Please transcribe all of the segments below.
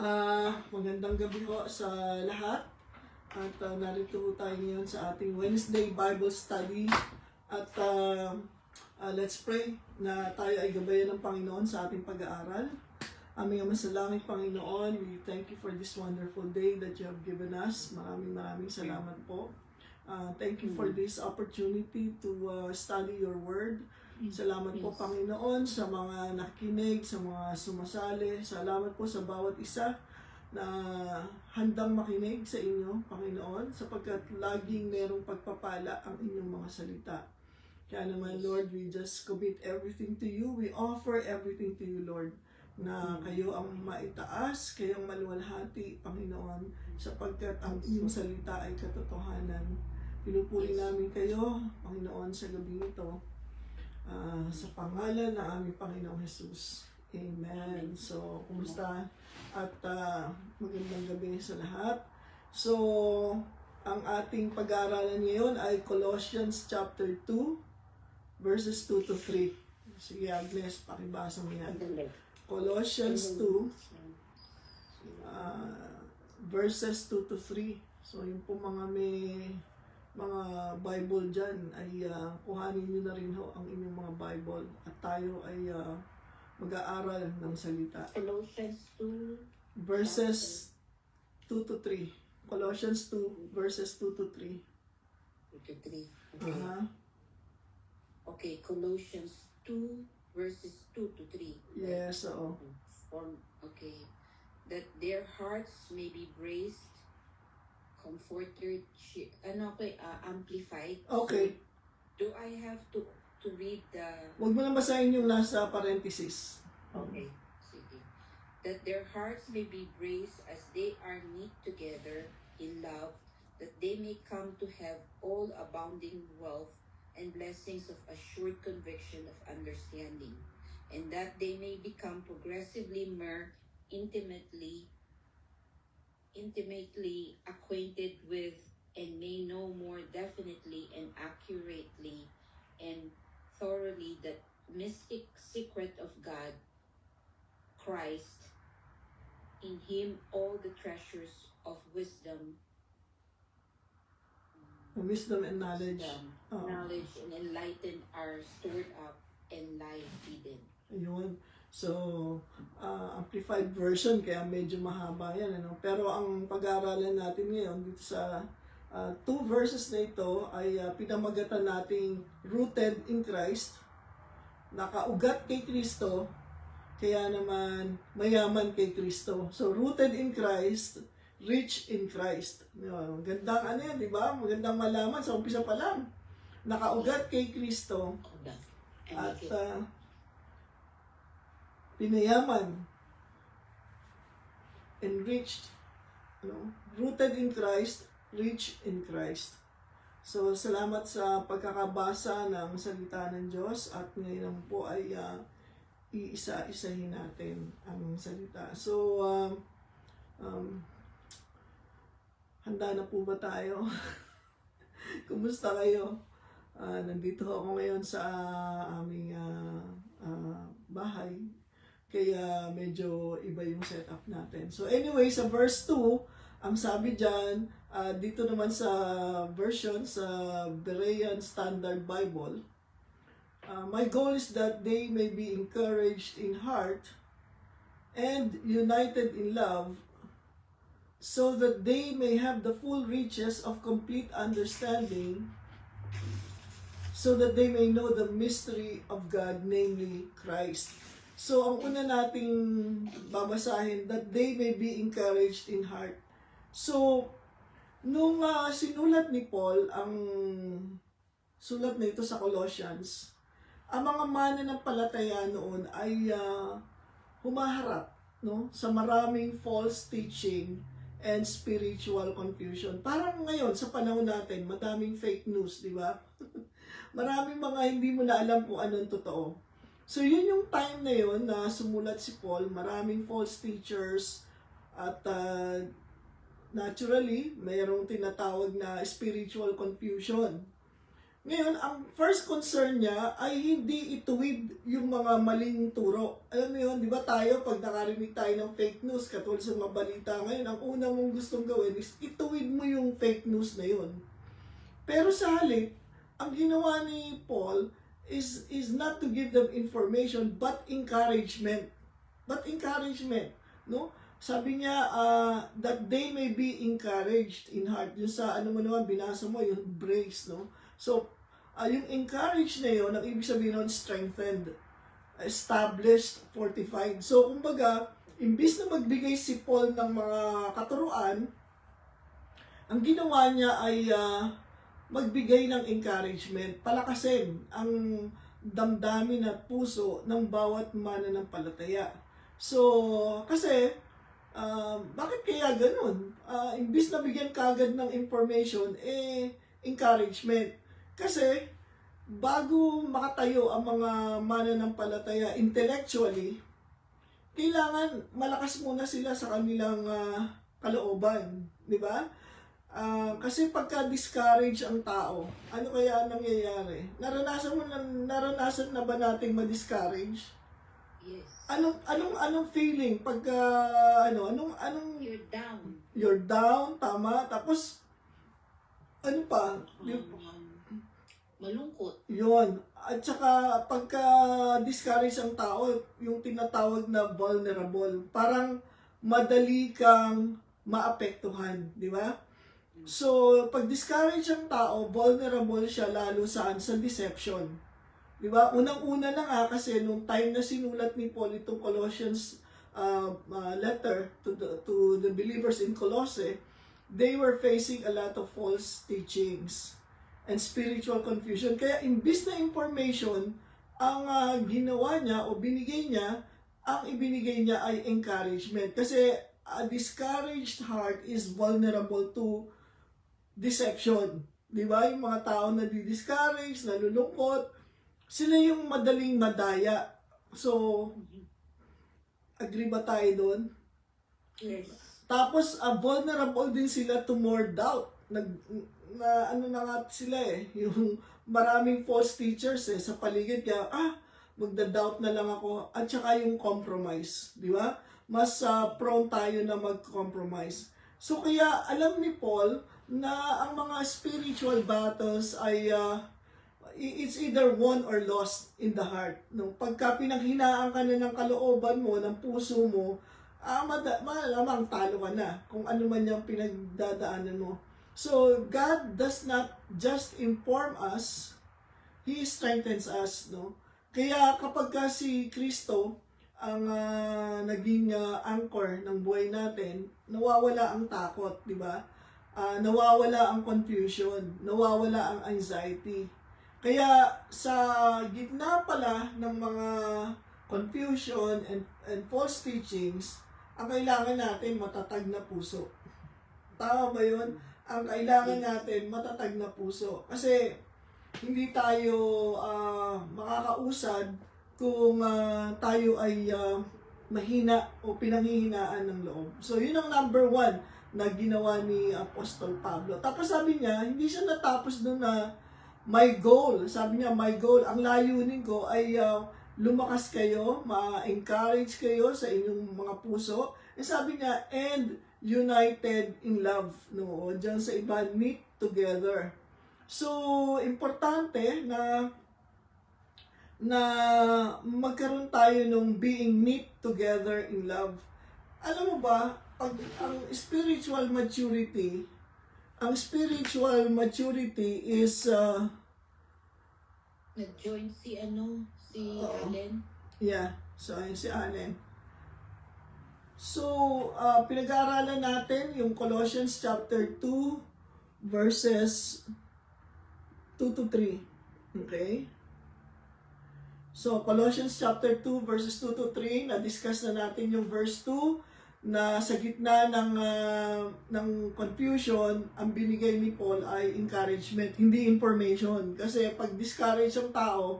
Magandang gabi po sa lahat. At narito po tayo ngayon sa ating Wednesday Bible Study. At let's pray na tayo ay gabayan ng Panginoon sa ating pag-aaral. Aming Ama sa langit, Panginoon, we thank you for this wonderful day that you have given us. Maraming salamat po. Thank you for this opportunity to study your word. Salamat po, Panginoon, sa mga nakikinig, sa mga sumasali. Salamat po sa bawat isa na handang makinig sa inyo, Panginoon, sapagkat laging merong pagpapala ang inyong mga salita. Kaya naman, Lord, we just commit everything to you. We offer everything to you, Lord, na kayo ang maitaas, kayo ang maluwalhati, Panginoon, sapagkat ang inyong salita ay katotohanan. Pinupuri namin kayo, Panginoon, sa gabi ito. Sa pangalan ng aming Panginoong Jesus. Amen. So, kumusta? At magandang gabi sa lahat. So, ang ating pag-aaralan ngayon ay Colossians chapter 2, verses 2 to 3. Sige, Agnes, pakibasa mo yan. Colossians 2, verses 2 to 3. So, yung po mga mga Bible dyan ay kuhanin nyo na rin ho ang inyong mga Bible at tayo ay mag-aaral ng salita. Colossians 2 verses 2 to 3. Colossians 2 verses 2 to 3. 2 to 3. Okay. Okay, Colossians 2 verses 2 to 3. Yes, oo. Okay. That their hearts may be braced, comforted, amplified. Okay. So, do I have to read the... Huwag mo na basahin yung nasa parenthesis. Okay. Sige. That their hearts may be braced as they are knit together in love, that they may come to have all abounding wealth and blessings of assured conviction of understanding, and that they may become progressively more intimately acquainted with and may know more definitely and accurately and thoroughly the mystic secret of God, Christ, in Him all the treasures of wisdom and knowledge. Knowledge and enlightened are stored up and lie hidden. Ayun. So, amplified version, kaya medyo mahaba yan. Ano? Pero ang pag-aaralan natin ngayon dito sa 2 verses na ito ay pinamagatan nating rooted in Christ, nakaugat kay Kristo, kaya naman mayaman kay Kristo. So, rooted in Christ, rich in Christ. Magandang ano yan, di ba? Magandang malaman sa umpisa pa lang. Nakaugat kay Kristo at pinayaman, enriched, rooted in Christ, rich in Christ. So, salamat sa pagkakabasa ng salita ng Diyos at ngayon po ay iisa-isahin natin ang salita. So, handa na po ba tayo? Kumusta kayo? Nandito ako ngayon sa aming bahay. Kaya medyo iba yung setup natin. So anyway, sa verse 2, ang sabi dyan, dito naman sa version, sa Berean Standard Bible, my goal is that they may be encouraged in heart and united in love, so that they may have the full riches of complete understanding, so that they may know the mystery of God, namely Christ. So, ang una nating babasahin, that they may be encouraged in heart. So, nung sinulat ni Paul ang sulat na ito sa Colossians, ang mga mananampalataya noon ay humaharap sa maraming false teaching and spiritual confusion. Parang ngayon, sa panahon natin, madaming fake news, di ba? Maraming mga hindi mo na alam kung anong totoo. So, yun yung time na yun na sumulat si Paul, maraming false teachers at naturally, mayroong tinatawag na spiritual confusion. Ngayon, ang first concern niya ay hindi ituwid yung mga maling turo. Alam mo yun, di ba tayo, pag nakarinig tayo ng fake news, katulad sa mga balita ngayon, ang una mong gustong gawin is ituwid mo yung fake news na yun. Pero sa halip, ang ginawa ni Paul is not to give them information, but encouragement. But encouragement, no? Sabi niya, that they may be encouraged in heart. Yung sa, ano mo naman, binasa mo, yung brace, no? So, yung encourage na yun, ang ibig sabihin nun, strengthened, established, fortified. So, kumbaga, imbis na magbigay si Paul ng mga katuruan, ang ginawa niya ay magbigay ng encouragement, palakasin ang damdamin at puso ng bawat mananampalataya. So, kasi, bakit kaya ganun? Imbis na bigyan kagad ng information, encouragement. Kasi, bago makatayo ang mga mananampalataya intellectually, kailangan malakas muna sila sa kanilang kalooban. Di ba? Kasi pagka-discourage ang tao, ano kaya ang nangyayari? Naranasan na ba nating ma-discourage? Yes. Anong feeling pagka anong You're down. you're down, tama, tapos ano pa? Malungkot. Yun. At saka pagka-discourage ang tao, yung tinatawag na vulnerable, parang madali kang maapektuhan, di ba? So, pag discourage ang tao, vulnerable siya lalo saan? Sa deception. Di ba? Unang-una na kasi nung time na sinulat ni Paul itong Colossians letter to the believers in Colossae, they were facing a lot of false teachings and spiritual confusion. Kaya imbis na information, ang ginawa niya o binigay niya, ang ibinigay niya ay encouragement. Kasi a discouraged heart is vulnerable to deception. Di ba? Yung mga tao na di-discourage, nalulungkot, sila yung madaling madaya. So, agree ba tayo doon? Yes. Tapos, vulnerable din sila to more doubt. Ano na nga sila yung maraming false teachers sa paligid. Kaya, magda-doubt na lang ako. At saka yung compromise. Di ba? Mas prone tayo na mag-compromise. So, kaya alam ni Paul na ang mga spiritual battles ay it's either won or lost in the heart. No? Pagka pinanghinaan ka na ng kalooban mo, ng puso mo, malamang talo ka na kung ano man yung pinagdadaanan mo. So, God does not just inform us, He strengthens us. No? Kaya kapag si Kristo ang naging anchor ng buhay natin, nawawala ang takot, di ba? Nawawala ang confusion, nawawala ang anxiety. Kaya sa gitna pala ng mga confusion and false teachings, ang kailangan natin matatag na puso. Tama ba yun? Ang kailangan natin matatag na puso. Kasi hindi tayo makakausad kung tayo ay mahina o pinanghihinaan ng loob. So yun ang number 1 na ginawa ni Apostol Pablo. Tapos sabi niya, hindi siya natapos doon na my goal. Sabi niya, my goal, ang layunin ko ay lumakas kayo, ma-encourage kayo sa inyong mga puso. And sabi niya, and united in love. No? Diyan sa iba, knit together. So, importante na magkaroon tayo ng being knit together in love. Alam mo ba, pag ang spiritual maturity is Nag-join si Allen. Yeah, so ayun si Allen. So, pinag-aaralan natin yung Colossians chapter 2 verses 2 to 3. Okay? So, Colossians chapter 2 verses 2 to 3, na-discuss na natin yung verse 2 na sa gitna ng confusion, ang binigay ni Paul ay encouragement, hindi information. Kasi pag discourage ang tao,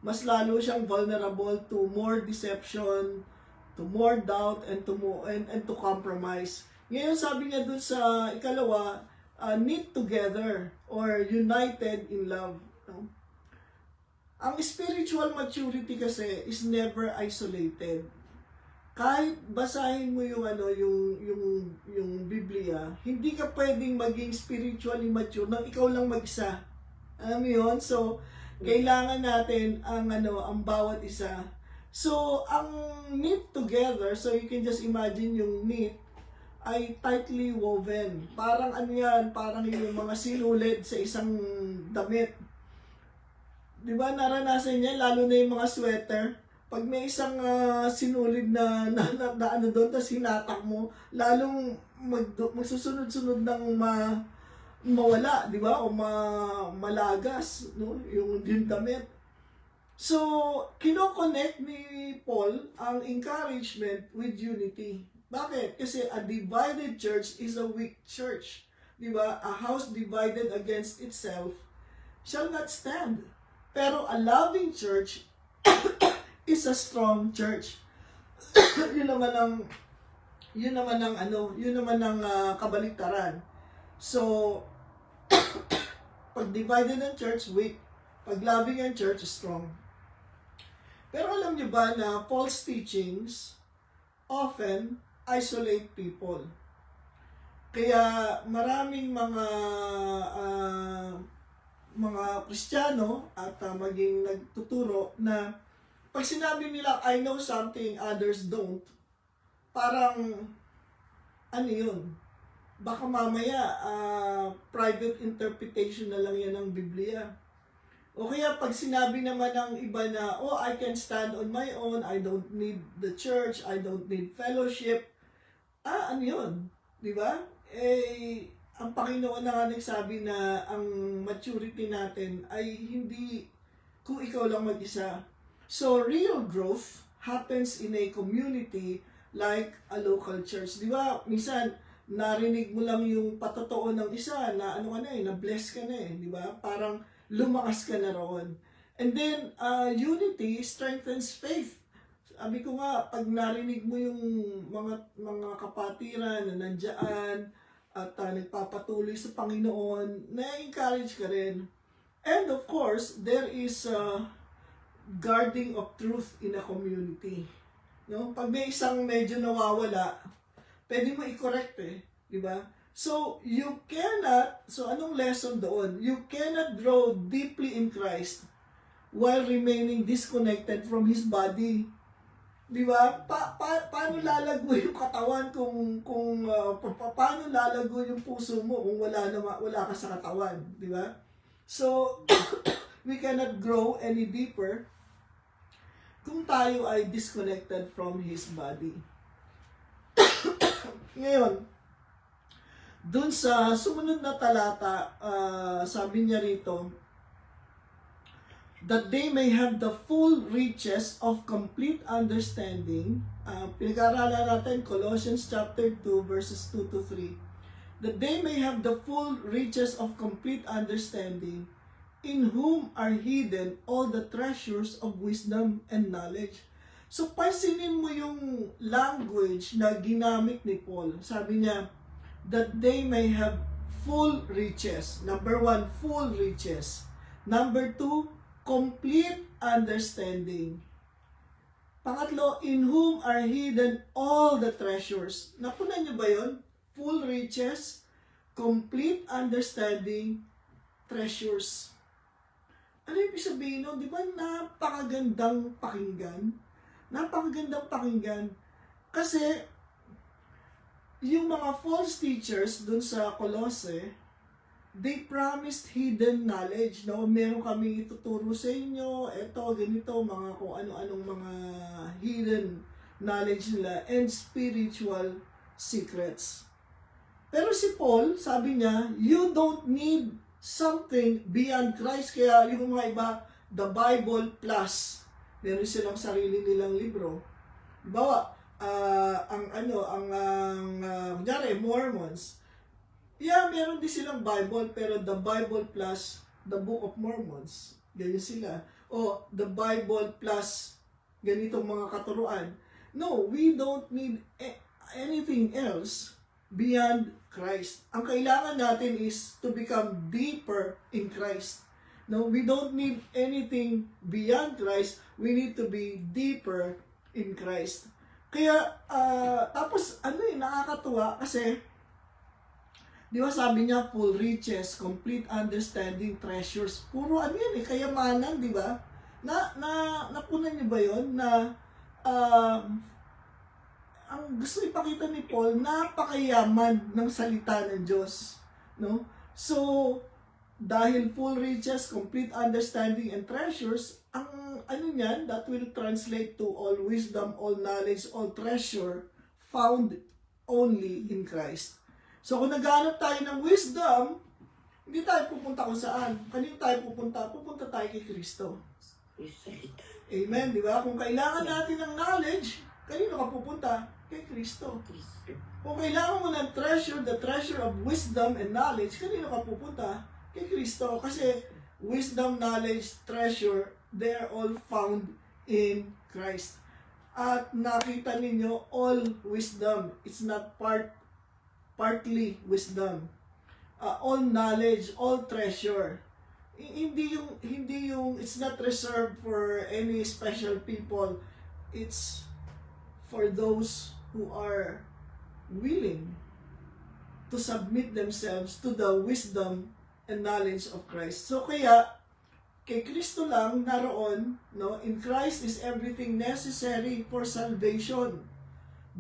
mas lalo siyang vulnerable to more deception, to more doubt, and to compromise. Ngayon sabi niya dun sa ikalawa, knit together or united in love. No? Ang spiritual maturity kasi is never isolated. Kahit basahin mo yung Biblia, hindi ka pwedeng maging spiritually mature nang ikaw lang mag-isa. Alam mo yun? So, kailangan natin ang bawat isa. So, ang knit together, so you can just imagine yung knit ay tightly woven. Parang yan, parang yung mga sinulid sa isang damit. Di ba naranasan niya, lalo na yung mga sweater, pag may isang sinulid na ano doon, tapos hinatak mo, lalong magsusunod-sunod ng mawala, di ba? O malagas, no? Yung damit. So, kinoconnect ni Paul ang encouragement with unity. Bakit? Kasi a divided church is a weak church. Di ba? A house divided against itself shall not stand. Pero a loving church is a strong church. yun naman ang kabaliktaran. So, pag divided ang church, weak. Pag loving ang church, strong. Pero alam niyo ba na false teachings often isolate people? Kaya maraming mga Kristiyano at maging nagtuturo na pag sinabi nila, I know something, others don't, parang, yun? Baka mamaya, private interpretation na lang yan ng Biblia. O kaya pag sinabi naman ng iba na, oh, I can stand on my own, I don't need the church, I don't need fellowship, yun? Di ba? Ang Panginoon na nga nagsabi na ang maturity natin ay hindi kung ikaw lang mag-isa. So, real growth happens in a community like a local church. Di ba? Minsan, narinig mo lang yung patotoo ng isa na na-bless ka na di ba? Parang lumakas ka na roon. And then, unity strengthens faith. Sabi ko nga, pag narinig mo yung mga kapatiran na nandiyan at nagpapatuloy sa Panginoon, na-encourage ka rin. And of course, there is guarding of truth in a community. No? Pag may isang medyo nawawala, pwede mo i-correct di ba? So, anong lesson doon? You cannot grow deeply in Christ while remaining disconnected from His body. Di ba? Paano lalago yung katawan paano lalago yung puso mo kung wala ka sa katawan, di ba? So, we cannot grow any deeper kung tayo ay disconnected from His body. Ngayon, dun sa sumunod na talata, sabi niya rito, that they may have the full riches of complete understanding. Pinag-aaralan natin, Colossians chapter 2, verses 2 to 3. That they may have the full riches of complete understanding, in whom are hidden all the treasures of wisdom and knowledge. So, pansinin mo yung language na ginamit ni Paul. Sabi niya, that they may have full riches. Number 1, full riches. Number 2, complete understanding. Pangatlo, in whom are hidden all the treasures. Napunan niyo ba yun? Full riches, complete understanding, treasures. Ano yung sabihin nun? Di ba napakagandang pakinggan? Napakagandang pakinggan. Kasi, yung mga false teachers dun sa Colossae, they promised hidden knowledge. No? Meron kami ituturo sa inyo, eto, ganito, mga kung ano-anong mga hidden knowledge nila and spiritual secrets. Pero si Paul, sabi niya, you don't need something beyond Christ. Kaya yung mga iba, the Bible plus, meron silang sarili nilang libro. Bawa, kunyari, Mormons. Yeah, meron din silang Bible, pero the Bible plus the Book of Mormons. Ganyan sila. O, the Bible plus ganitong mga katuruan. No, we don't need anything else beyond Christ. Ang kailangan natin is to become deeper in Christ. No, we don't need anything beyond Christ. We need to be deeper in Christ. Kaya, tapos, nakakatuwa kasi, di ba sabi niya, full riches, complete understanding, treasures. Puro kayamanan, di ba? Napunan niyo ba yun? Ang gusto ipakita ni Paul, napakayaman ng salita ng Diyos. No? So, dahil full riches, complete understanding, and treasures, ang niyan, that will translate to all wisdom, all knowledge, all treasure, found only in Christ. So, kung naghanap tayo ng wisdom, hindi tayo pupunta kung saan. Kanino tayo pupunta? Pupunta tayo kay Kristo. Amen, di ba? Kung kailangan natin ng knowledge, kanino ka pupunta? Kay Kristo. Kung kailangan mo ng treasure, the treasure of wisdom and knowledge, kanino ka pupunta? Kay Kristo. Kasi wisdom, knowledge, treasure, they are all found in Christ. At nakita ninyo, all wisdom. It's not partly wisdom. All knowledge, all treasure. Hindi yung it's not reserved for any special people. It's for those who are willing to submit themselves to the wisdom and knowledge of Christ. So kaya, kay Kristo lang naroon, no? In Christ is everything necessary for salvation,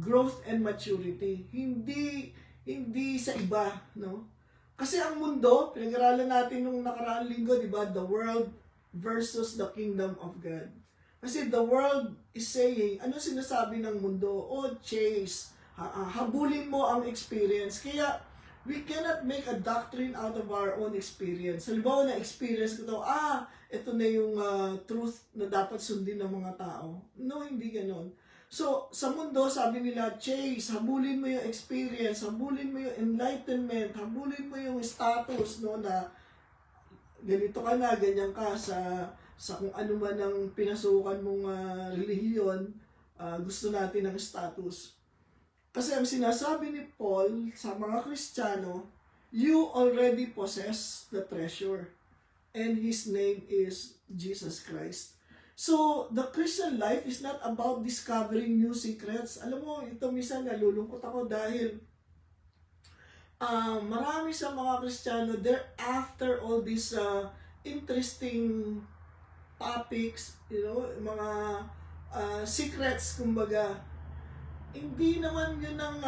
growth, and maturity. Hindi sa iba, no? Kasi ang mundo, pinag-aralan natin nung nakaraang linggo, di ba? The world versus the kingdom of God. Kasi the world is saying, ano sinasabi ng mundo? Oh, chase, habulin mo ang experience. Kaya, we cannot make a doctrine out of our own experience. Halimbawa na experience ko to, ito na yung truth na dapat sundin ng mga tao. No, hindi ganon. So, sa mundo, sabi nila, chase, habulin mo yung experience, habulin mo yung enlightenment, habulin mo yung status, no, na ganito ka na, ganyan ka sa kung ano man ang pinasukan mong relihiyon, gusto natin ng status. Kasi ang sinasabi ni Paul sa mga Kristiyano, you already possess the treasure, and His name is Jesus Christ. So, the Christian life is not about discovering new secrets. Alam mo, ito minsan nalulungkot ako dahil marami sa mga Kristiyano, they're after all these interesting topics, mga secrets, kumbaga. Hindi naman yun ang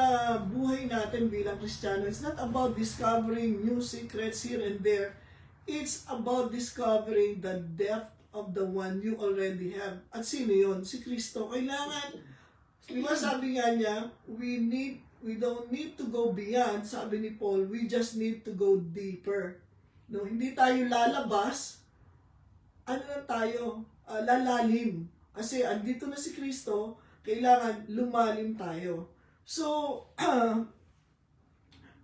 buhay natin bilang Kristiyano. It's not about discovering new secrets here and there. It's about discovering the depth of the one you already have. At sino yun? Si Kristo. Kailangan, di ba sabi nga niya, we don't need to go beyond, sabi ni Paul, we just need to go deeper. No, hindi tayo lalabas, lalalim. Kasi andito na si Kristo, kailangan lumalim tayo. So,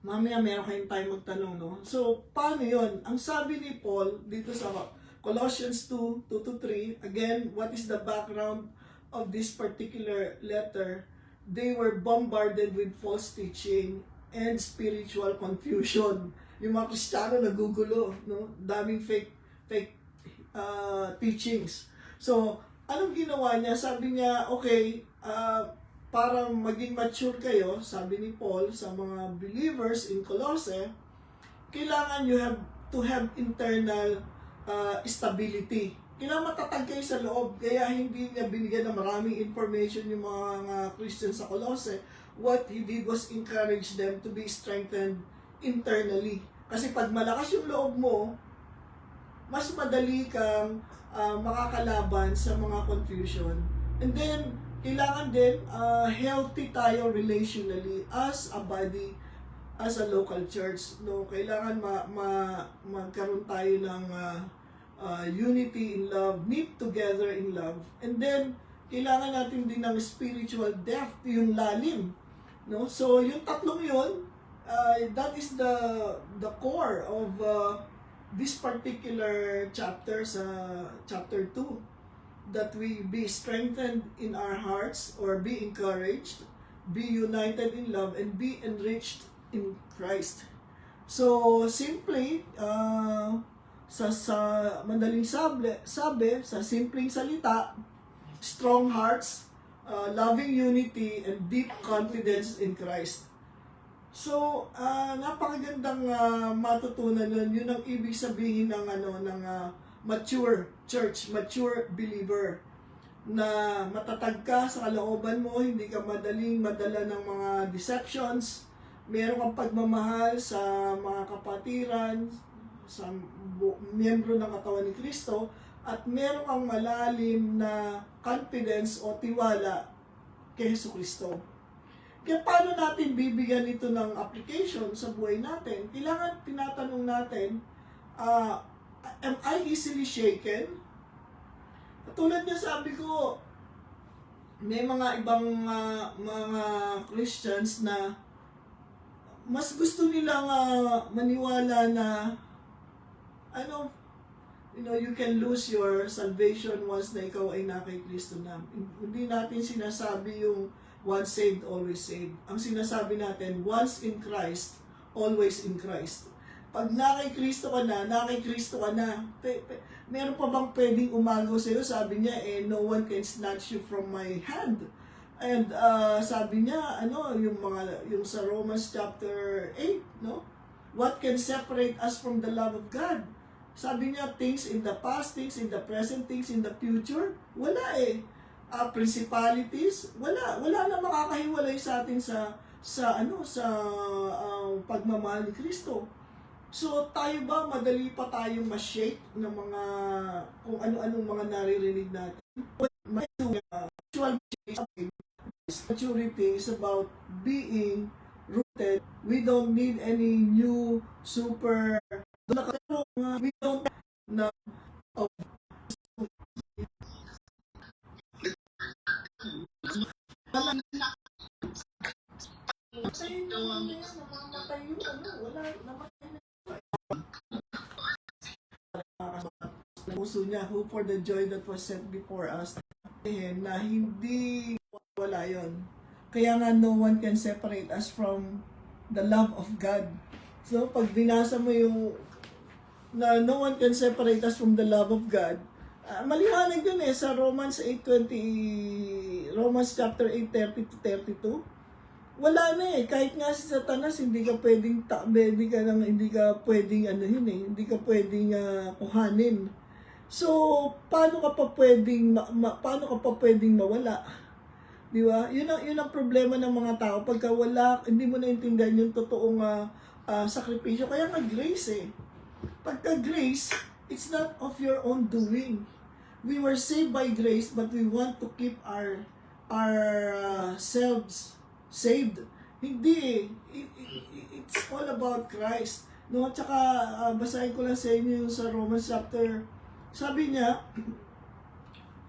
mamaya meron kayong time magtanong, no? So, paano yun? Ang sabi ni Paul dito sa Colossians 2:2-3, again, what is the background of this particular letter? They were bombarded with false teaching and spiritual confusion. Yung mga Kristiyano nagugulo, no? Daming fake teachings. So, anong ginawa niya? Sabi niya, okay, para maging mature kayo, sabi ni Paul sa mga believers in Colossae, kailangan you have to have internal stability. Kailangan matatag kayo sa loob, kaya hindi niya binigyan ng maraming information yung mga Christians sa Colossae. What he did was encourage them to be strengthened internally. Kasi pag malakas yung loob mo, mas madali kang makakalaban sa mga confusion. And then, kailangan din healthy tayo relationally as a body, as a local church. No, kailangan magkaroon tayo ng unity in love, meet together in love. And then, kailangan natin din ng spiritual depth, yung lalim. No? So, yung tatlong yun, that is the core of this particular chapter, sa chapter 2, that we be strengthened in our hearts, or be encouraged, be united in love, and be enriched in Christ. So, simply, sa madaling sabi, sa simpleng salita, strong hearts, loving unity, and deep confidence in Christ. So, napakagandang matutunan nun. Yun ang ibig sabihin ng mature church, mature believer, na matatag ka sa kalooban mo, hindi ka madaling madala ng mga deceptions, meron kang pagmamahal sa mga kapatiran, sa miyembro ng katawan ni Kristo, at meron kang malalim na confidence o tiwala kay Jesucristo. Kaya paano natin bibigyan ito ng application sa buhay natin? Kailangan tinatanong natin, am I easily shaken? Tulad niya sabi ko, may mga ibang mga Christians na mas gusto nilang maniwala na you can lose your salvation once na ikaw ay na kay Kristo na. Hindi natin sinasabi yung once saved, always saved. Ang sinasabi natin, once in Christ, always in Christ. Pag na kay Kristo ka na, meron pa bang pwedeng umagaw sa'yo? Sabi niya, no one can snatch you from my hand. And sabi niya, yung sa Romans chapter 8, no? What can separate us from the love of God? Sabi niya, things in the past, things in the present, things in the future, wala eh. Principalities, wala na makakahiwalay sa atin sa pagmamahal ni Kristo. So, tayo ba, madali pa tayong ma-shake ng mga, kung ano-anong mga naririnig natin? Maturity is about being rooted. We don't need any new super, we don't know of puso niya, who for the joy that was set before us, na hindi wala yon. Kaya nga no one can separate us from the love of God. So pag binasa mo yung na no one can separate us from the love of God, maliwanag yun sa Romans chapter 8:30 to 32. Wala na kahit nga si Satanas hindi ka pwedeng hindi ka pwedeng hindi ka pwedeng kuhanin. So paano ka pa pwedeng mawala? Di ba? Yun ang problema ng mga tao pagka hindi mo naintindihan yung totoong sakripisyo. Kaya nga grace Pagka grace, it's not of your own doing. We were saved by grace, but we want to keep our selves saved. Hindi it's all about Christ. No, tsaka basahin ko lang sa inyo sa Romans chapter. Sabi niya,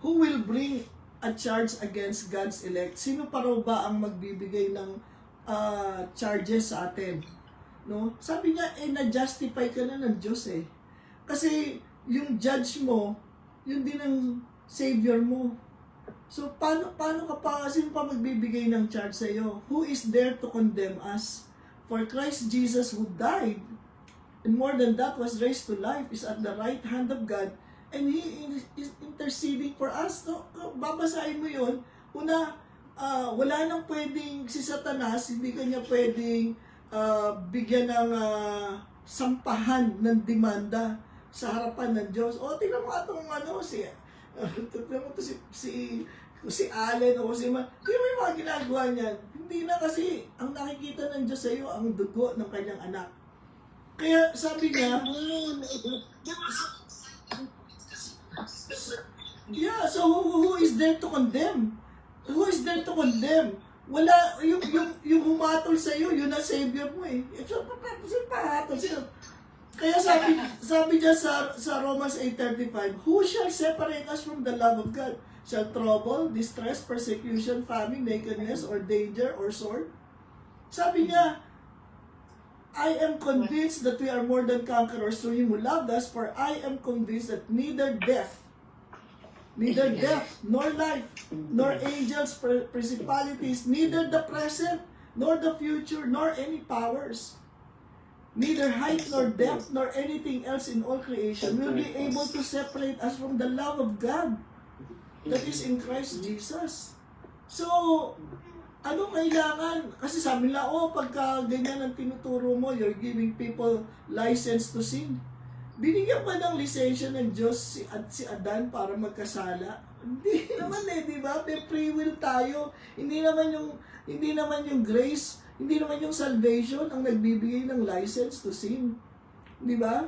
who will bring a charge against God's elect? Sino pa raw ba ang magbibigay ng charges sa atin? No? Sabi niya, na-justify ka na ng Diyos Kasi yung judge mo, yun din ang savior mo. So, paano ka pa, sino pa magbibigay ng charge sa iyo? Who is there to condemn us? For Christ Jesus who died, and more than that, was raised to life, is at the right hand of God, and He is interceding for us. No? Babasahin mo yun, una, wala nang pwedeng si Satanas, hindi kanya pwedeng bigyan ng sampahan ng demanda sa harapan ng Diyos. O, tingnan mo itong si Allen o si Man. Tingnan mo yung mga ginagawa niyan. Hindi na kasi ang nakikita ng Diyos sa iyo ang dugo ng kanyang anak. Kaya sabi niya, so who is there to condemn? Who is there to condemn? Wala, yung humatol sa iyo, yun ang savior mo So, pahatol sa'yo. Kaya sabi niya sa Romans 8:35, who shall separate us from the love of God? Shall trouble, distress, persecution, famine, nakedness, or danger, or sword? Sabi niya, I am convinced that we are more than conquerors through Him who loved us, for I am convinced that neither death, nor life, nor angels, principalities, neither the present, nor the future, nor any powers, neither height nor depth nor anything else in all creation will be able to separate us from the love of God that is in Christ Jesus. So, ano kailangan? Kasi sabi nila, pagka ganyan ang tinuturo mo, you're giving people license to sin. Binigyan pa ng lisensya ng Diyos si Adan para magkasala? Hindi naman di ba? May free will tayo. Hindi naman yung grace, hindi naman yung salvation ang nagbibigay ng license to sin. Di ba?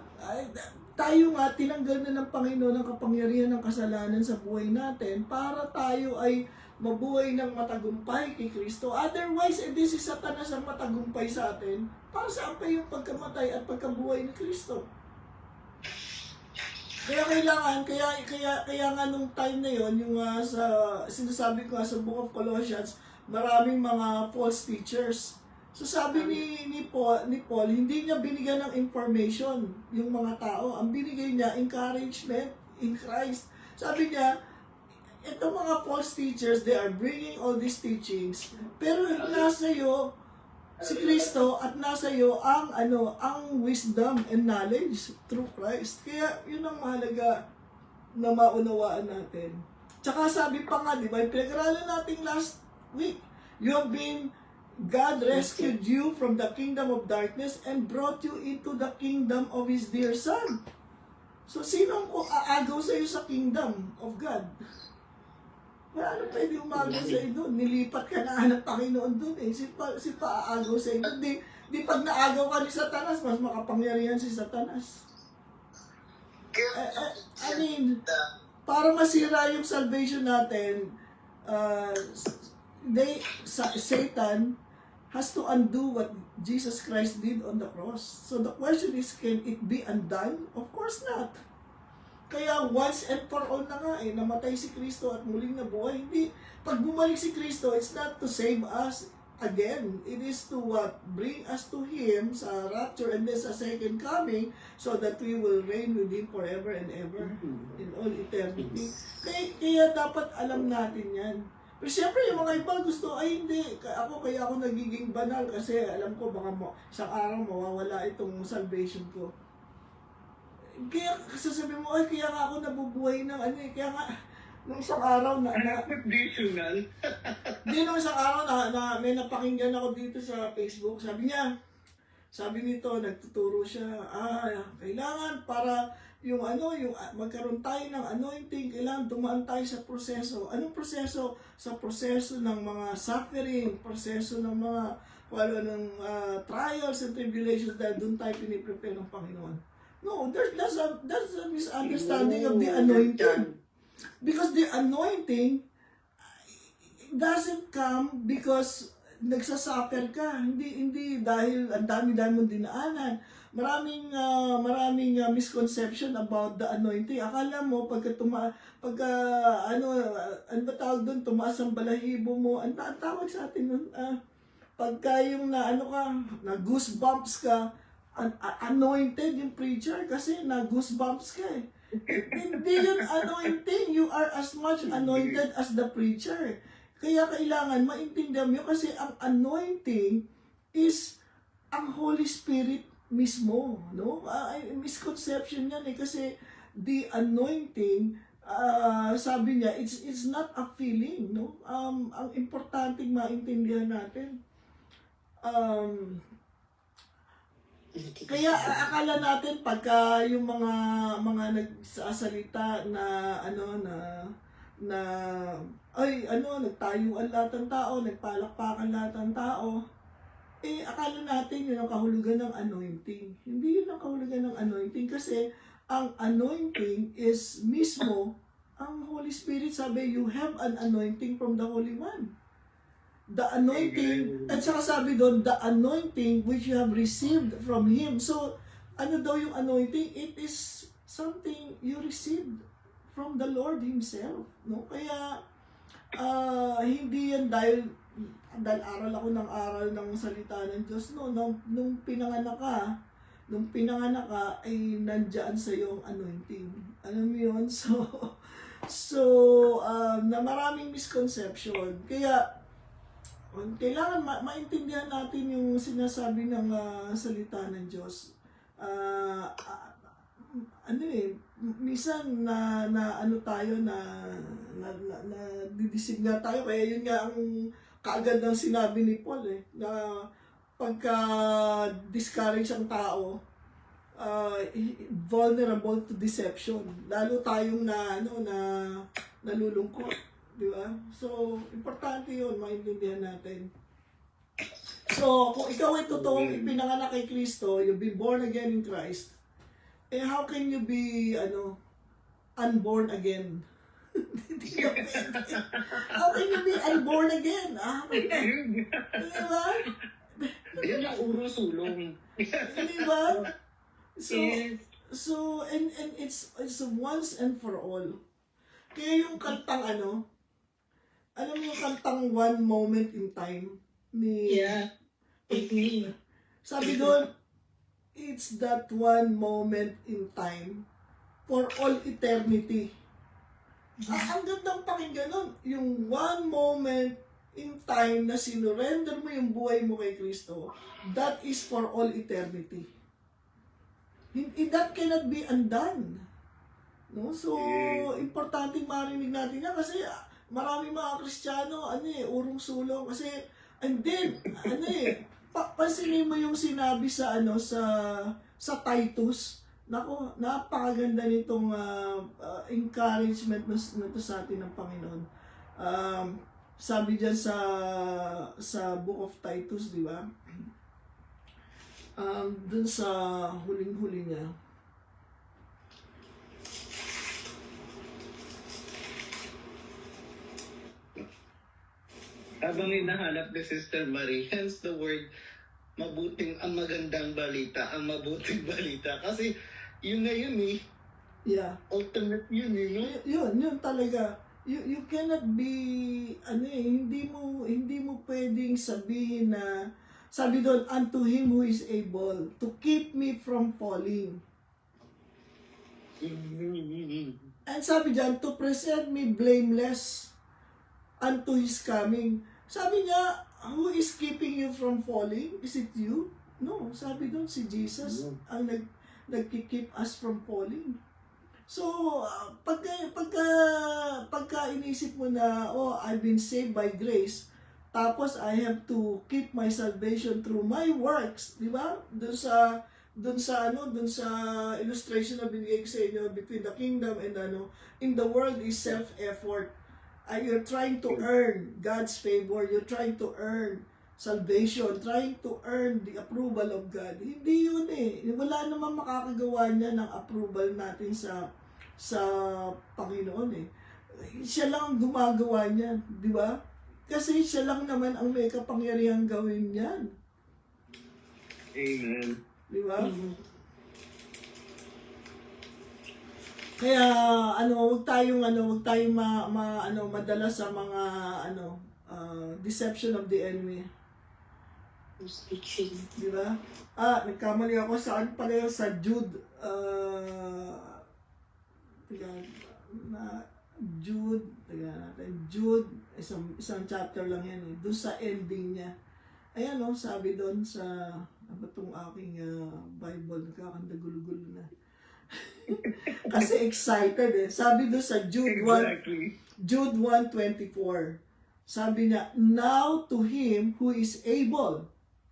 Tayo nga, tinanggal na ng Panginoon ang kapangyarihan ng kasalanan sa buhay natin para tayo ay mabuhay ng matagumpay kay Kristo. Otherwise, si Satanas ang matagumpay sa atin. Para saan pa yung pagkamatay at pagkabuhay ni Kristo? Kaya kaya nga nung time na yon, yung sa sinasabi ko sa Book of Colossians, maraming mga false teachers. So sabi ni Paul, hindi niya binigyan ng information yung mga tao. Ang binigay niya, encouragement in Christ. Sabi niya, itong mga false teachers, they are bringing all these teachings, pero nasa iyo si Kristo at nasa iyo ang wisdom and knowledge through Christ. Kaya yun ang mahalaga na maunawaan natin. Tsaka sabi pa nga, di ba, pinag-aralan natin last week, God rescued you from the kingdom of darkness and brought you into the kingdom of His dear Son. So, sinong aagaw sa iyo sa kingdom of God? Wala na pwede umagaw sa iyo doon. Nilipat ka na ng Panginoon doon eh. Si aagaw sa iyo. Di pag naagaw ka ni Satanas, mas makapangyarihan si Satanas. Para masira yung salvation natin, Satan has to undo what Jesus Christ did on the cross. So the question is, can it be undone? Of course not. Kaya once and for all na nga namatay si Kristo at muling nabuhay. Hindi, pag bumalik si Kristo, it's not to save us again. It is to bring us to Him sa rapture and then sa second coming so that we will reign with Him forever and ever in all eternity. Kaya dapat alam natin yan. Pero siyempre, yung mga iba gusto, hindi, kaya ako nagiging banal kasi alam ko baka isang araw mawawala itong salvation ko. Kaya sasabihin mo, kaya nga ako nabubuhay ng kaya nga, nung isang araw conditional. Nung isang araw na may napakinggan ako dito sa Facebook, sabi nito, nagtuturo siya, kailangan para yung magkaroon tayo ng anointing, kailangan dumaan tayo sa proseso. Anong proseso? Sa proseso ng mga suffering, proseso ng mga trials and tribulations dahil doon tayo piniprepare ng Panginoon. No, that's a misunderstanding of the anointing. Because the anointing doesn't come because nagsasuffer ka. Hindi dahil ang dami-dami mong dinaanan. Maraming misconception about the anointing. Akala mo tumaas ang balahibo mo. Ang tawag sa atin nun, pagka yung na goosebumps ka, anointed yung preacher kasi na goosebumps ka eh. Hindi yun anointing. You are as much anointed as the preacher. Kaya kailangan maintindihan mo kasi ang anointing is ang Holy Spirit mismo, no? Misconception yan eh kasi the anointing, sabi niya, it's not a feeling, no? Ang importanteng maintindihan natin. Kaya akala natin pagka yung mga nagsasalita na nagtayuan lahat ng tao, nagpalakpakan lahat ng tao, akala natin yun ang kahulugan ng anointing. Hindi yun ang kahulugan ng anointing kasi ang anointing is mismo ang Holy Spirit. Sabi, you have an anointing from the Holy One. The anointing, at saka sabi doon, the anointing which you have received from Him. So, ano daw yung anointing? It is something you received from the Lord Himself. No? Kaya, hindi yan dahil aral ako ng salita ng Diyos. No? Nung pinanganak ka, ay nandyan sa iyo ang anointing. Alam mo yun? So, na maraming misconception. Kaya, Kailangan maintindihan natin yung sinasabi ng salita ng Diyos. Minsan ano tayo na didisigna tayo, kaya yun nga ang kaagad ng sinabi ni Paul na pagka discourage ang tao, vulnerable to deception, lalo tayong nalulungkot, di ba? So importante yun, maintindihan natin. So kung ikaw ay totoong ipinanganak kay Kristo, you've been born again in Christ, how can you be unborn again? How can you be unborn again? Diba? Yan ang uro-sulong. Diba? So and it's once and for all. Kaya yung kantang alam mo yung kantang One Moment in Time ni sabi doon, it's that one moment in time for all eternity. Ang gandang pakinggan nun, yung one moment in time na sinurrender mo yung buhay mo kay Kristo, that is for all eternity. That cannot be undone. No? So, importante marinig natin yan kasi maraming mga Kristiyano, urong sulong kasi, and then, pansinin mo yung sinabi sa Titus. Nako, napakaganda nitong encouragement na to sa atin ng Panginoon. Sabi diyan sa Book of Titus, di ba? Dun sa huling-huli niya. Habang hinahanap ni Sister Marie, hence the word ang magandang balita, ang mabuting balita. Kasi yun na yun Yeah. Ultimate yun no? Yun talaga. You cannot be, hindi mo pwedeng sabihin na, sabi doon, unto him who is able to keep me from falling. And sabi dyan, to present me blameless unto his coming. Sabi niya, who is keeping you from falling? Is it you? No, sabi doon si Jesus ang nagki-keep us from falling. So, pagka inisip mo na, I've been saved by grace, tapos I have to keep my salvation through my works, di ba? Doon sa illustration na binigay ko sa inyo between the kingdom and in the world is self-effort. You're trying to earn God's favor, you're trying to earn salvation, trying to earn the approval of God. Hindi yun Wala naman makakagawa niya ng approval natin sa Panginoon Siya lang ang gumagawa niyan, di ba? Kasi siya lang naman ang may kapangyarihang gawin niyan. Amen. Di ba? Kaya wag tayong madala sa mga deception of the enemy. Di ba? Nagkamali ako saan pala yun sa Jude. Jude, isang chapter lang yan Doon sa ending niya. Ayan sabi doon sa itong aking Bible, nagkakandagulugulo na. Kasi excited Sabi doon sa Jude 1, Jude 1:24. Sabi niya, now to him who is able.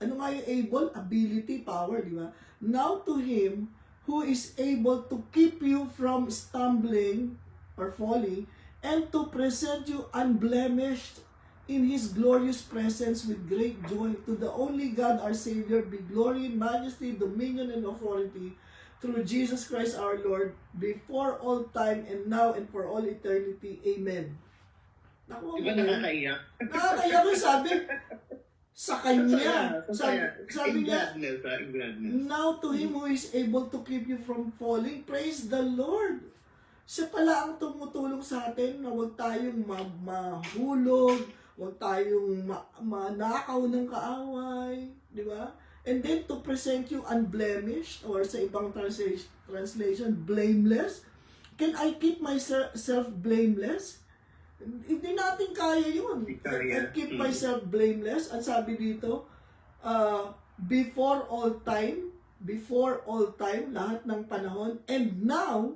Ano nga yung able? Ability, power, di ba? Now to him who is able to keep you from stumbling or falling and to present you unblemished in his glorious presence with great joy. To the only God our Savior be glory, majesty, dominion, and authority through Jesus Christ our Lord, before all time and now and for all eternity. Amen. Naku, diba nakakaiyak? Nakakaiyak sabi sa kanya. Sabi niya, now to him who is able to keep you from falling, praise the Lord. Siya pala ang tumutulong sa atin na huwag tayong mahulog, huwag tayong manakaw ng kaaway, di ba? And then to present you unblemished, or sa ibang translation, blameless. Can I keep myself blameless? Hindi natin kaya yun. Kaya. I keep myself blameless. Ang sabi dito, before all time, lahat ng panahon, and now,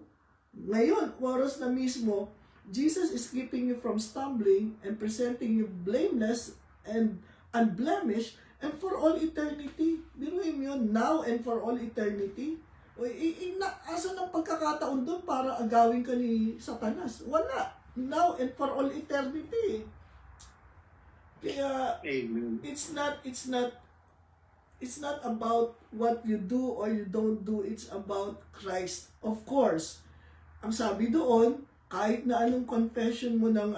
ngayon, oras na mismo, Jesus is keeping you from stumbling and presenting you blameless and unblemished and for all eternity. Biruin mo yun, now and for all eternity. Asa ng pagkakataon doon para agawin ka ni Satanas? Wala. Now and for all eternity. Kaya, Amen. it's not about what you do or you don't do. It's about Christ. Of course, ang sabi doon, kahit na anong confession mo ng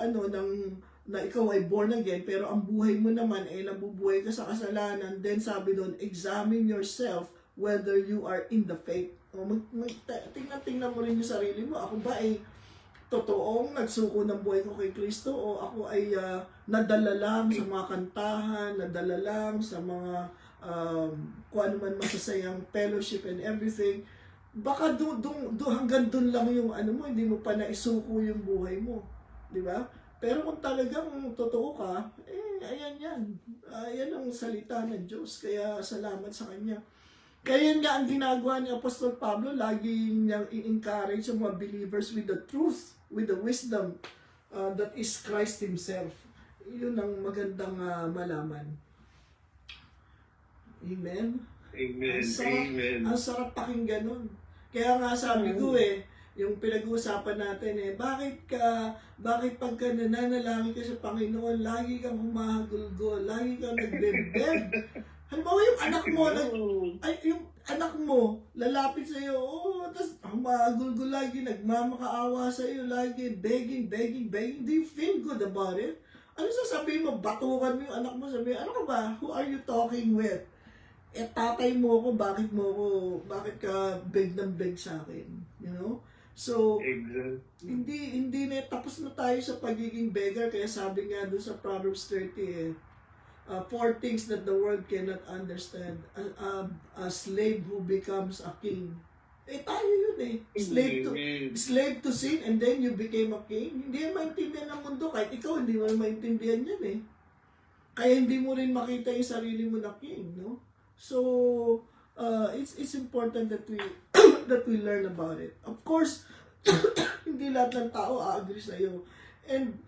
na ikaw ay born again, pero ang buhay mo naman ay nabubuhay ka sa kasalanan, then sabi doon, examine yourself whether you are in the faith. O tingnan mo rin yung sarili mo. Ako ba ay totoong nagsuko ng buhay ko kay Kristo o ako ay nadala lang sa mga kantahan, nadala lang sa mga kung ano man masasayang fellowship and everything. Baka hanggang doon lang yung mo, hindi mo pa naisuko yung buhay mo. Di ba? Pero kung talagang totoo ka, ayan yan. Ayan ang salita ng Diyos. Kaya salamat sa Kanya. Kaya yan nga ang ginagawa ni Apostol Pablo, lagi niyang i-encourage yung mga believers with the truth, with the wisdom that is Christ Himself. Yun ang magandang malaman. Amen? Amen. Ang sarap pakinggan nun. Kaya nga sabi ko yung pinag-uusapan natin bakit pagka nananalangin ka sa Panginoon, lagi kang humahagulgol, lagi kang nagbebeg. Halimbawa yung anak mo, lalapit sa iyo, tapos humahagulgol lagi, nagmamakaawa sa iyo lagi, begging. Do you feel good about it? Ano sasabihin mo? Batukan mo yung anak mo, sabihin, ano ka ba? Who are you talking with? Tatay mo ko, bakit ka beg ng beg sa akin? You know? So, hindi na, tapos na tayo sa pagiging beggar, kaya sabi nga doon sa Proverbs 30, 4 things that the world cannot understand. A slave who becomes a king. Tayo yun Slave to sin, and then you became a king. Hindi yan maintindihan ng mundo, kahit ikaw hindi mo maintindihan yan Kaya hindi mo rin makita yung sarili mo na king, no? So, it's important that we that we learn about it. Of course, hindi lahat ng tao agree sa iyo. And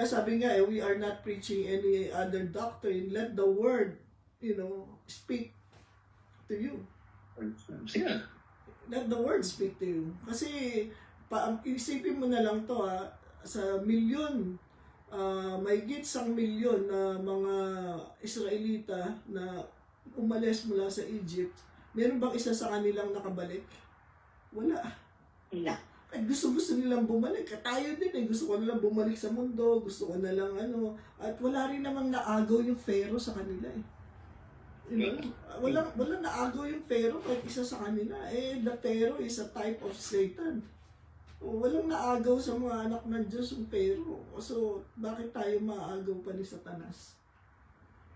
sabi nga, we are not preaching any other doctrine. Let the word, speak to you. Yeah. Let the word speak to you. Kasi, isipin mo na lang to sa milyon, mahigit 1 milyon na mga Israelita na umalis mula sa Egypt, meron bang isa sa kanilang nakabalik? Wala. Ay, gusto nilang bumalik. Tayo din gusto ko nilang bumalik sa mundo, gusto ko na lang at wala rin namang naagaw yung Pharaoh sa kanila Walang naagaw yung Pharaoh kahit isa sa kanila. The Pharaoh is a type of Satan. Walang naagaw sa mga anak ng Diyos yung Pharaoh. So, bakit tayo maagaw pa ni Satanas?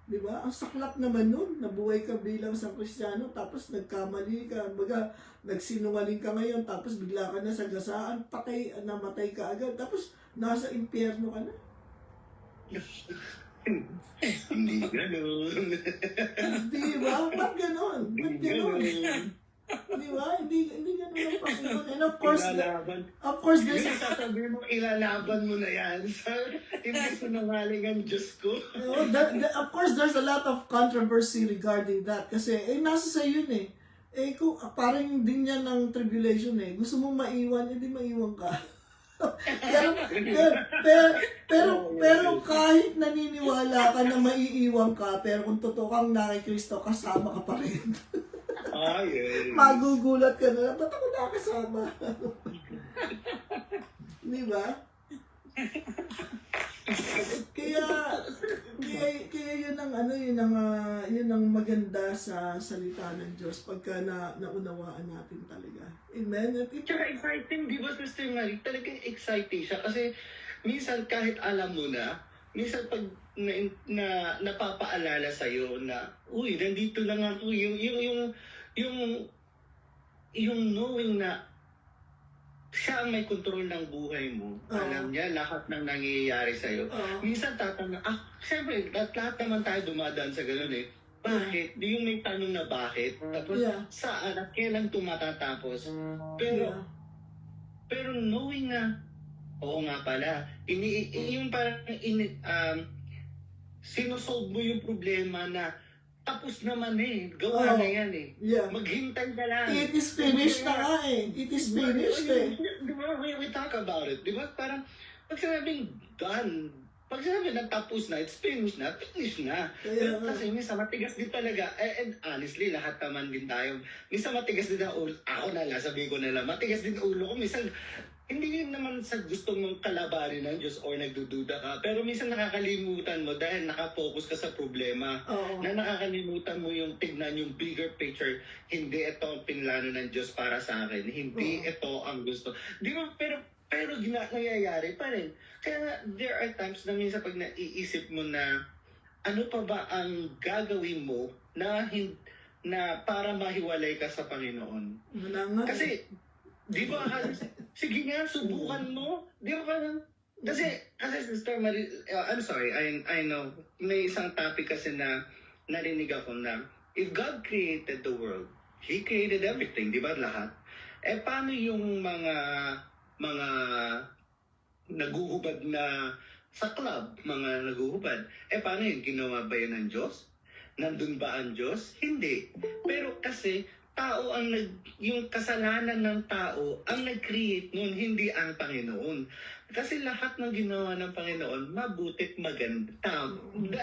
Di ba? Ang saklap naman nun, nabuhay ka bilang isang Kristiyano, tapos nagkamali ka, nagsinungaling ka ngayon, tapos bigla ka na sa gasaan, namatay ka agad, tapos nasa impyerno ka na. Hindi gano'n. Di ba? Ba't gano'n? Di ba? Hindi gano'n ang Panginoon. And of course, there's sasabihin mo, ilalaban mo na yan. Hindi sinungaling ang Diyos ko. Of course, there's a lot of controversy regarding that. Kasi, nasa sa yun kung parang din yan ng tribulation Gusto mong maiwan, hindi maiwan ka. pero kahit naniniwala ka na maiiwan ka, pero kung totoo kang na kay Kristo, kasama ka pa rin. Magugulat ka na, ba't ako nakasama? Di ba? Kaya yun ang maganda sa salita ng Diyos pagka naunawaan natin talaga. Amen? Tsaka exciting, di ba, Sister Marie? Talagang exciting siya kasi minsan kahit alam mo na, minsan pag napapaalala sa'yo na, uy, nandito lang ako, yung knowing na siya ang may kontrol ng buhay mo. Oo. Alam niya lahat ng nangyayari sa'yo. Oo. Minsan syempre, lahat naman tayo dumadaan sa ganun eh. Bakit? Di yung may tanong na bakit? Tapos, Yeah. saan at kailan ito matatapos? Pero, Yeah. pero knowing na, oo nga pala, yung parang, sinusolve mo yung problema na, tapos naman eh, gawa Oo. na yan eh. Yeah. Maghintay ka lang. It is finished na nga eh. It is finished eh. Di ba, we talk about it. Di ba, parang, pag sinabing done, pag sinabing na tapos na, it's finished na, finish na. Kaya nga. Kasi minsan matigas din talaga. And honestly, lahat naman din tayo. Minsan matigas din ang ulo. Ako na lang, sabihin ko na lang, matigas din ulo ko. Minsan, hindi yun naman sa gusto mong kalabanin ng Diyos or nagdududa ka. Pero minsan nakakalimutan mo dahil nakafocus ka sa problema. Oo. Na nakakalimutan mo yung tignan yung bigger picture. Hindi ito ang pinlano ng Diyos para sa akin. Hindi ito ang gusto. Di ba? Pero nangyayari pa rin. Kaya there are times na minsan pag naiisip mo na ano pa ba ang gagawin mo na para mahiwalay ka sa Panginoon. Wala nga. Kasi, di ba, sige nga, subukan mo. Di ba parang, kasi Sister Marie, I'm sorry, I know, may isang topic kasi na narinig ako na, if God created the world, He created everything, di ba, lahat? Eh, paano yung mga naguhubad na sa club, mga naguhubad? Eh, paano yun? Ginawa ba yun ng Diyos? Nandun ba ang Diyos? Hindi. Pero kasi, yung kasalanan ng tao ang nag-create nun, hindi ang Panginoon. Kasi lahat ng ginawa ng Panginoon, mabutit, maganda.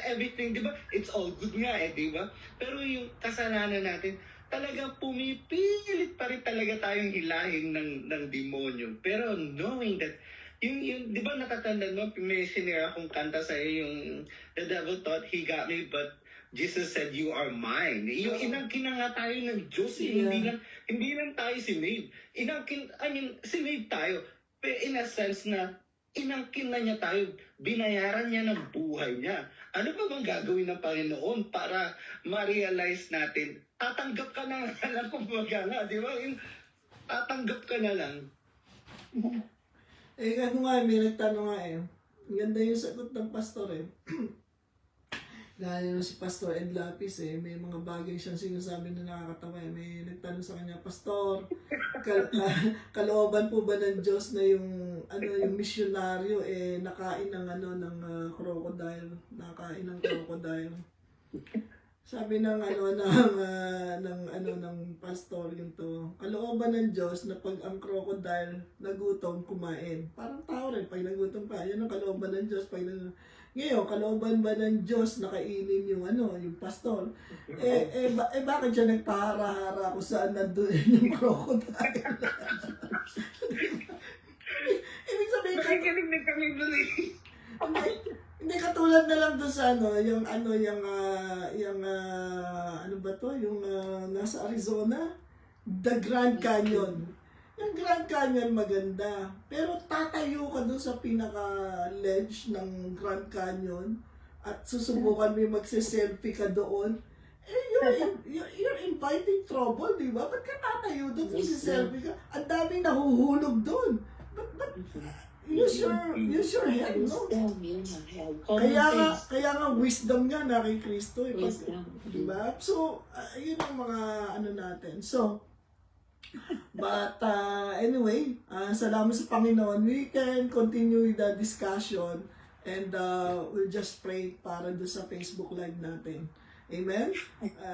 Everything, di ba? It's all good nga eh, di ba? Pero yung kasalanan natin, talagang pumipilit pa rin talaga tayong hilahin ng demonyo. Pero knowing that, yung di ba natatanda mo, may sinira akong kanta sa'yo, yung the devil thought he got me, but Jesus said, you are mine. Yung inangkin na nga tayo ng Diyos. Yeah. Hindi lang tayo sinave. Sinave tayo. Pero in a sense na, inangkin na niya tayo. Binayaran niya ng buhay niya. Ano pa bang gagawin ng Panginoon para ma-realize natin? Tatanggap ka na lang kung baga nga. Di ba? Tatanggap ka na lang. Eh, ano nga, may nagtanong nga eh. Ganda yung sagot ng pastor eh. Dahil si Pastor Ed Lapis eh, may mga bagay siyang sinasabi na nakakatawa eh. May nagtanong sa kanya, Pastor, kalooban po ba ng Diyos na yung misyonaryo eh nakain ng crocodile, nakain ng crocodile. Sabi ng ng pastor yung to, kalooban ng Diyos na pag ang crocodile nagutom kumain. Parang tao rin pag nagutom pa. Yan ang kalooban ng Diyos pag ngayon, kalooban ba ng Diyos na kainin yung pastor? Bakit siya nagpahara-hara kung saan nandun yung crocodile? Ibig sabihin, Nakikinig na kami doon eh. hindi katulad na lang doon sa nasa Arizona, the Grand Canyon. Yung Grand Canyon maganda, pero tatayo ka doon sa pinaka-ledge ng Grand Canyon at susubukan mo magse-selfie ka doon. You're inviting trouble, di ba? Ba't ka tatayo doon? Magse-selfie ka? Ang daming nahuhulog doon. But use your head, no? Kaya nga wisdom nga na kay Kristo, eh. Di ba? So, yun ang mga natin. So, but anyway, salamat sa Panginoon. We can continue with the discussion and we'll just pray para doon sa Facebook Live natin. Amen?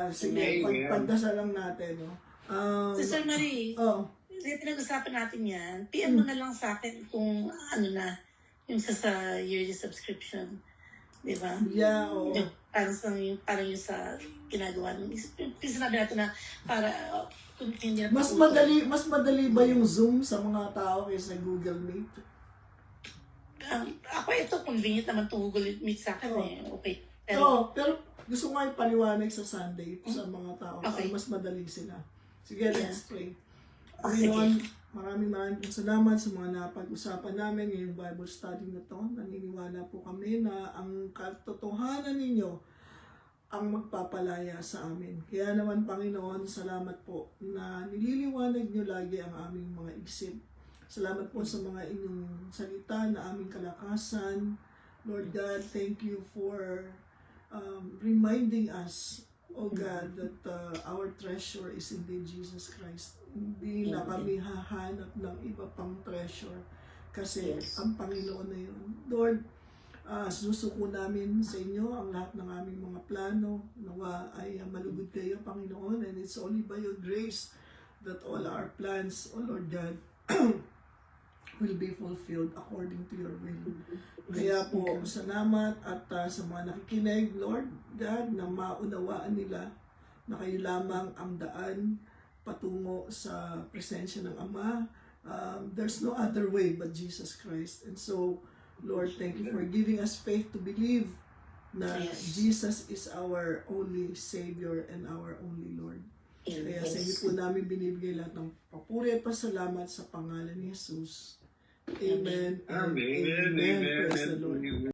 Sige, pagdasal lang natin. No? Sister Marie, pinag-usapan natin yan. PM mo na lang sa akin kung yung sa yearly subscription. Di ba? Yeah, oo. Yung, parang yung sa ginagawa ng sinabi natin na para hindi na Mas madali ba yung Zoom sa mga tao kaysa Google Meet? Ako ito, convenient naman itong Google Meet sa akin eh. Okay. Pero gusto ko nga ipaliwanag sa Sunday sa mga tao para mas madali sila. Sige, let's pray. Panginoon, maraming salamat sa mga napag-usapan namin ngayong Bible study na to. Naniniwala po kami na ang katotohanan ninyo ang magpapalaya sa amin. Kaya naman, Panginoon, salamat po na nililiwanag niyo lagi ang aming mga isip. Salamat po sa mga inyong salita na aming kalakasan. Lord God, thank you for reminding us, oh God, that our treasure is indeed Jesus Christ. Hindi na kami hahanap ng iba pang treasure kasi ang Panginoon na yun. Lord, susuko namin sa inyo ang lahat ng aming mga plano. Nawa ay malugod kayo, Panginoon, and it's only by your grace that all our plans, oh Lord God, will be fulfilled according to your will. Kaya po, salamat at sa mga nakikinig, Lord God, na maunawaan nila na kayo lamang ang daan patungo sa presensya ng Ama. There's no other way but Jesus Christ. And so, Lord, thank you for giving us faith to believe na Jesus is our only Savior and our only Lord. Kaya sa inyo po namin binibigay lahat ng papuri at pasalamat sa pangalan ni Jesus. Amen. Amen. Amen. Praise the Lord.